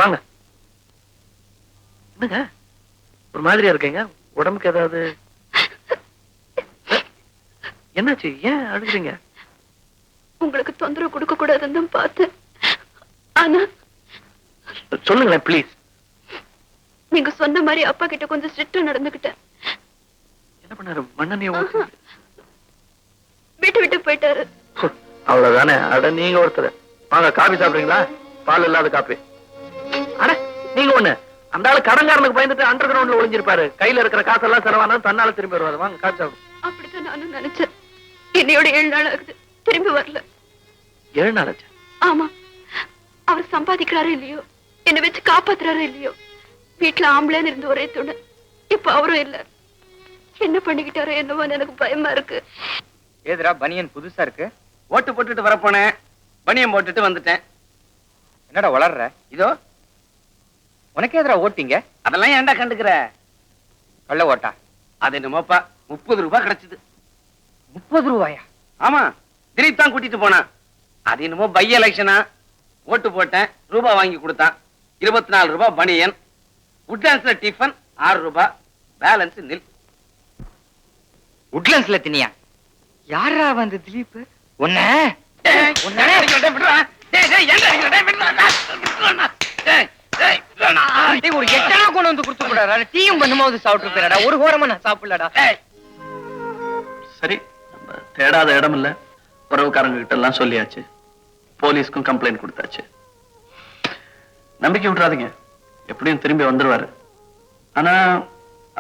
வாங்க. என்னங்க ஒரு மாதிரியா இருக்கீங்க? உடம்புக்கு ஏதாவது என்னாச்சு? ஏன் அழுகுறீங்க? உங்களுக்கு தொந்தரவு கொடுக்க கூடாதுன்னு பார்த்தேன். ஆனா சொல்லுங்களேன் ப்ளீஸ். நீங்க சொன்ன மாதிரி அப்பா கிட்ட கொஞ்சம் ஸ்ட்ரிக்டா நடந்துக்கிட்டேன். என்ன பண்ணாரு? மண்ணெண்ணெய ஊத்தி விட்டு போயிட்டாரு. அவ்வளவுதானே? அட நீங்க ஒருத்தர். வாங்க காபி சாப்பிடுறீங்களா? பால் இல்லாத காபி. அட நீங்க ஒண்ணு, அந்த ஆளு கடன்காரனுக்கு பயந்துட்டு அண்டர் கிரவுண்ட்ல ஒளிஞ்சிருப்பாரு. கையில இருக்கிற காசெல்லாம் செலவானா தன்னால திரும்பி வருவாரு. வாங்க காபி சாப்பிடும். அப்படித்தான் நானும் நினைச்சேன். என்னையோட 7 நாள் ஆகுது, திரும்பி வரல. 7 நாள் ஆச்சு? ஆமா. அவர் சம்பாதிக்கிறாரோ இல்லையோ, என்னை வச்சு காப்பாத்துறாரோ இல்லையோ, வீட்டுல ஆம்பளைன்னு இருந்த ஒரே துணை இப்ப அவரும் இல்ல. என்ன பண்ணிக்கிட்டாரோ என்னவோ எனக்கு பயமா இருக்கு. ஏதுரா பனியன் புதுசா இருக்கு? ஓட்டு போட்டுட்டு வரப்போனேன், பனியன் போட்டுட்டு வந்துட்டேன். என்னடா வளர்ற? இதோ உனக்கு எதிரா ஓட்டிங்க? அதெல்லாம் ஏன்டா கண்டுக்கிற? கள்ள ஓட்டா? அது என்னமோப்பா 30 ரூபாய் கிடைச்சது. 30 ரூபாயா? ஆமா, திலீப் தான் கூட்டிட்டு போனான். அது என்னமோ பை எலெக்ஷனா. ஓட்டு போட்டேன், ரூபாய் வாங்கி கொடுத்தான். 24 ரூபாய் பனியன். உட்லாண்ட்ஸ்ல டிஃபன் 6 ரூபாய், பேலன்ஸ் நில். உட்லண்ட்ஸ்ல தினியா? யாரா வந்து திலீப்? ஒரு எட்டனா கொண்டு வந்து கொடுத்து கூடாடா. டீயும் பண்ணும்போது சாப்பிட்டு போயிடா. ஒரு கோரமா நான் சாப்பிடலடா. சரி, நம்ம தேடாத இடம் இல்ல. உறவுக்காரங்க கிட்ட எல்லாம் சொல்லியாச்சு. போலீஸ்க்கும் கம்ப்ளைண்ட் கொடுத்தாச்சு. நம்பிக்கை விட்டுறாதீங்க, எப்படியும் திரும்பி வந்துருவாரு. ஆனா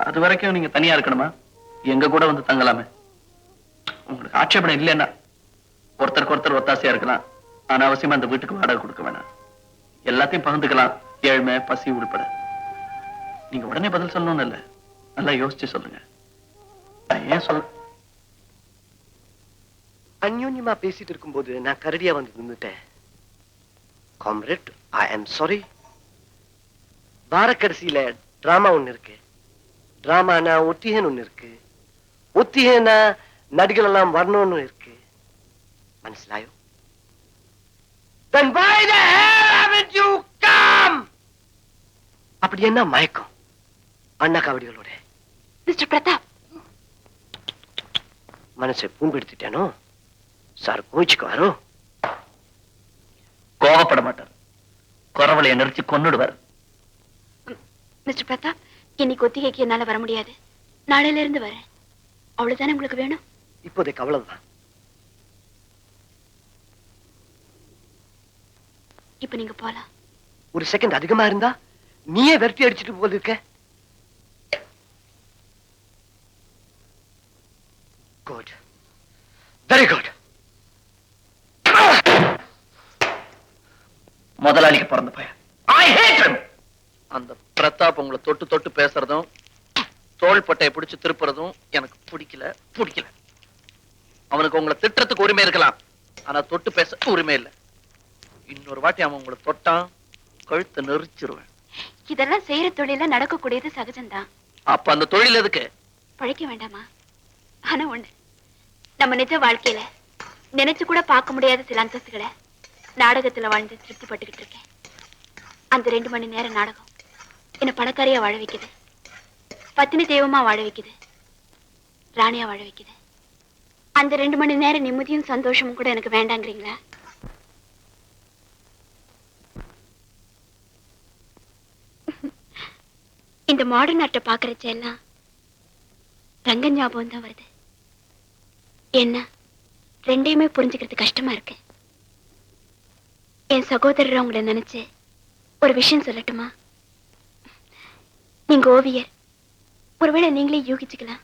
அது வரைக்கும் நீங்க தனியா இருக்கணுமா? எங்க கூட வந்து தங்கலாமே. உங்களுக்கு ஆட்சேபணம் இல்லைன்னா ஒருத்தருக்கு ஒருத்தர் ஒத்தாசையா இருக்கலாம். ஆனா அவசியமா அந்த வீட்டுக்கு வாடகை கொடுக்க வேணாம். எல்லாத்தையும் பகிர்ந்துக்கலாம், ஏழ்மை பசி உள்பட. நீங்க உடனே பதில் சொல்லணும்னு இல்ல, நல்லா யோசிச்சு சொல்லுங்க. ஏன் சொல்ல? அந்யோன்யமா பேசிட்டு இருக்கும்போது நான் கரடியா வந்து நின்னுட்டேன். Comrade, I am sorry. வாரக்கடைசியில drama ஒண்ணு இருக்கு. டிராமானா ஒத்திகன் ஒண்ணு இருக்கு. ஒத்திகனா நடிகள் எல்லாம் வரணும்னு இருக்கு. மனசிலாயோ? Then why the hell haven't you come? அப்படி என்ன மயக்கம் அண்ணா காவடிகளோட? மிஸ்டர் பிரதாப், மனசை பூம்பெடுத்துட்டேனோ? சார் கோச்சிக்குவாரோ? கோபப்பட மாட்டார், குறவளைய நிறுத்தி கொன்னுடுவார். மிஸ்டர் பிரதாப், இன்னைக்கு ஒத்திகைக்கு என்னால வர முடியாது. நாளையில இருந்து வரேன். அவ்வளவுதானே உங்களுக்கு வேணும்? இப்போதைக்கு அவ்வளவுதான். இப்ப நீங்க போலாம். ஒரு செகண்ட் அதிகமா இருந்தா நீயே விரட்டி அடிச்சுட்டு போது இருக்க. Good, very good. முதலாளிக்கு பிறந்த பையன். I hate him. அந்த பிரதாப் உங்களை தொட்டு தொட்டு பேசுறதும் தோள் பட்டையை பிடிச்சு திருப்புறதும் எனக்கு பிடிக்கல. அவனுக்கு உங்களை திட்டத்துக்கு உரிமை இருக்கலாம், ஆனா தொட்டு பேச உரிமை இல்லை. இன்னொரு வாட்டி அவன் உங்களை தொட்டான், கழுத்தை நெரிச்சிருவேன். இதெல்லாம் செய்யற தொழில நடக்கக்கூடியது சகஜம்தான். அப்ப அந்த தொழில் எதுக்கு? பழைக்க வேண்டாமா? ஆனா ஒண்ணு, நம்ம நிஜ வாழ்க்கையில நினைச்சு கூட பார்க்க முடியாத சில அந்தஸ்துகளை நாடகத்துல வாழ்ந்து திருப்தி பட்டுக்கிட்டு இருக்கேன். அந்த 2 மணி நேர நாடகம் என்ன பணக்காரியா வாழ வைக்குது, பத்தினி தெய்வமா வாழ வைக்குது, ராணியா வாழ வைக்குது. அந்த 2 மணி நேர நிம்மதியும் சந்தோஷமும் கூட எனக்கு வேண்டாங்கிறீங்களா? இந்த மாடர்ன் ஆர்ட்டை பாக்குறச்ச எல்லாம் ரங்க ஞாபகம் தான் வருது. என்ன ரெண்டையுமே புரிஞ்சுக்கிறது கஷ்டமா இருக்கு. என் சகோதரர் உங்களை நினைச்சு ஒரு விஷயம் சொல்லட்டுமா? நீங்க ஓவியர், ஒருவேளை நீங்களே யூகிச்சுக்கலாம்.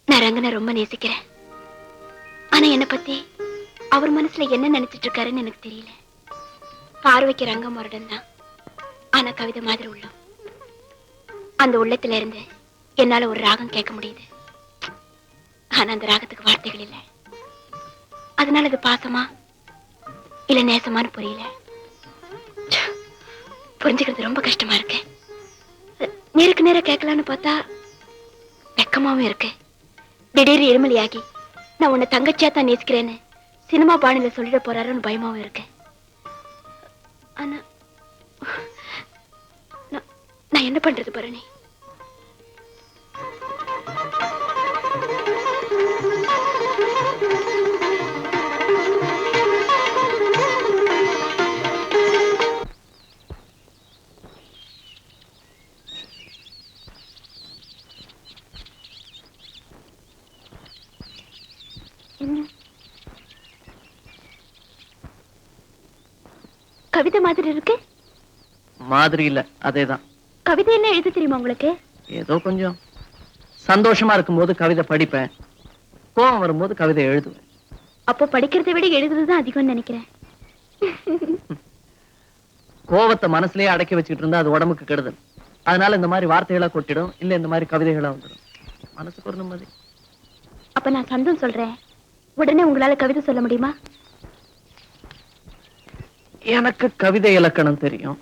நான் ரங்கனை ரொம்ப நேசிக்கிறேன். ஆனா என்னை பத்தி அவர் மனசுல என்ன நினைச்சிட்டு இருக்காருன்னு எனக்கு தெரியல. பார்வைக்கு ரங்கம் முரடன் தான், ஆனா கவிதை மாதிரி உள்ளம். அந்த உள்ளத்துல இருந்து என்னால ஒரு ராகம் கேட்க முடியுது. ஆனா அந்த ராகத்துக்கு வார்த்தைகள் இல்லை. அதனால அது பாசமா இல்ல நேசமானு புரியல. புரிஞ்சுக்கிறது ரொம்ப கஷ்டமா இருக்கு. நேருக்கு நேர கேட்கலான்னு பார்த்தா வெக்கமாவும் இருக்கு. திடீர் எருமலியாகி நான் உன்னை தங்கச்சியா தான் நேசிக்கிறேன்னு சினிமா பாணியில சொல்லிட போறாருன்னு பயமாவும் இருக்கு. ஆனா நான் என்ன பண்றது பரணி? கவிதை மாதிரி இருக்கு. மாதிரி இல்ல, அதேதான். கவிதை என்ன எழுத தெரியுமா உங்களுக்கு? ஏதோ கொஞ்சம். சந்தோஷமா இருக்கும்போது கவிதை படிப்பேன், கோபம் வரும்போது கவிதை எழுதுவேன். அப்போ படிக்கிறதை விட எழுதுறதுதான் அதிகம்னு நினைக்கிறேன். கோவத்தை மனசுலயே அடக்கி வச்சுக்கிட்டு இருந்தா அது உடம்புக்கு கெடுதல். அதனால இந்த மாதிரி வார்த்தைகளா கொட்டிடும், இல்ல இந்த மாதிரி கவிதைகளா வந்துடும். மனசுக்கு ஒரு நிம்மதி. அப்ப நான் சந்தம் சொல்றேன், உடனே உங்களால கவிதை சொல்ல முடியுமா? எனக்கு கவிதை இலக்கணம் தெரியும்,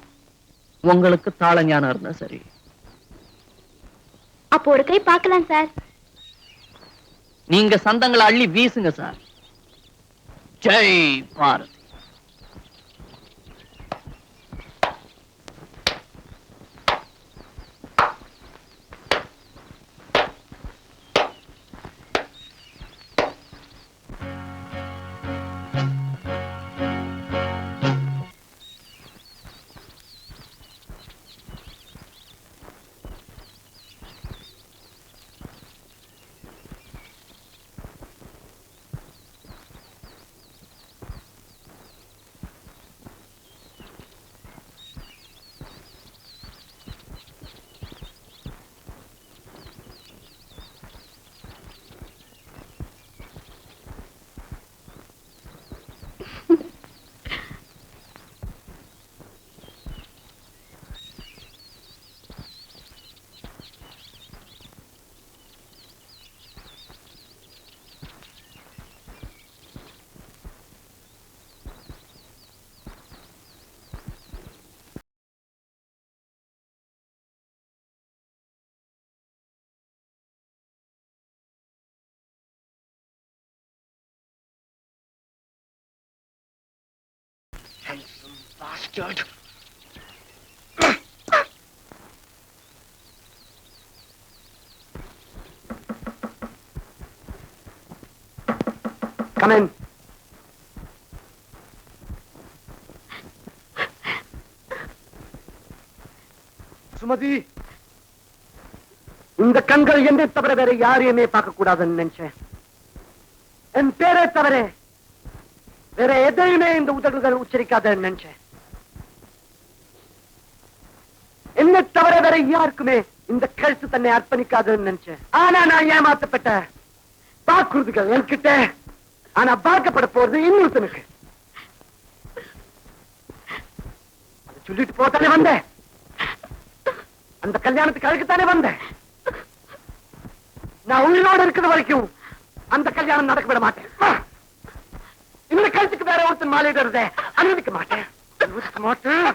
உங்களுக்கு தாள ஞானம் இருந்தா சரி. அப்போ ஒரு கை பார்க்கலாம் சார். நீங்க சந்தங்களை அள்ளி வீசுங்க சார். ஜெய் Bharati. Handsome bastard. Come in. Sumathi, இந்த கண்கள் என்னை தவிர வேற யாரையுமே பார்க்க கூடாதுன்னு நினைச்சேன். என் பேரை தவிர வேற எதையுமே இந்த உதடுகள் உச்சரிக்காதன்னு நினைச்சேன். என்னை தவிர வேற யாருக்குமே இந்த கழுத்து தன்னை அர்ப்பணிக்காதுன்னு நினைச்சேன். ஆனா நான் ஏமாத்தப்பட்ட வாக்குறுதிகள் என்கிட்ட, ஆனா பார்க்கப்பட போறது இன்னொருத்தனுக்கு. அதை சொல்லிட்டு போத்தானே வந்தேன், அந்த கல்யாணத்துக்கு அழுக்குத்தானே வந்தேன். நான் உயிரோடு இருக்கிற வரைக்கும் அந்த கல்யாணம் நடக்க விட மாட்டேன். இந்த கழுத்துக்கு வேற ஒருத்தன் மாலையிடுறத அனுமதிக்க மாட்டேன், அனுமதிக்க மாட்டேன்.